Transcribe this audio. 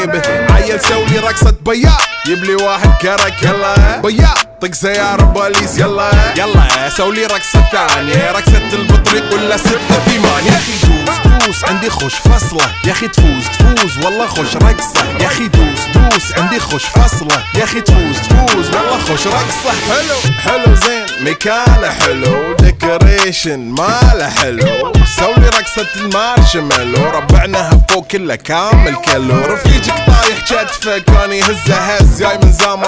به. عيل سولي رقصة بياع يبلي واحد كرك يلا بياع طق سيارة بوليس يلا يلا سولي رقصة ثانية رقصة البطريق ولا 6 8. يا اخي دوس عندي خوش فصلة يا اخي تفوز والله خوش رقصة يا اخي دوس عندي خوش فصلة يا اخي تفوز والله خوش رقصة. حلو زين مكانه حلو ديكوريشن ماله حلو سولي رقصة المارشميلو ربعناها فوق كله كامل كيلو. رفيجك طايح كتفك كان يهزه هز جاي من زامو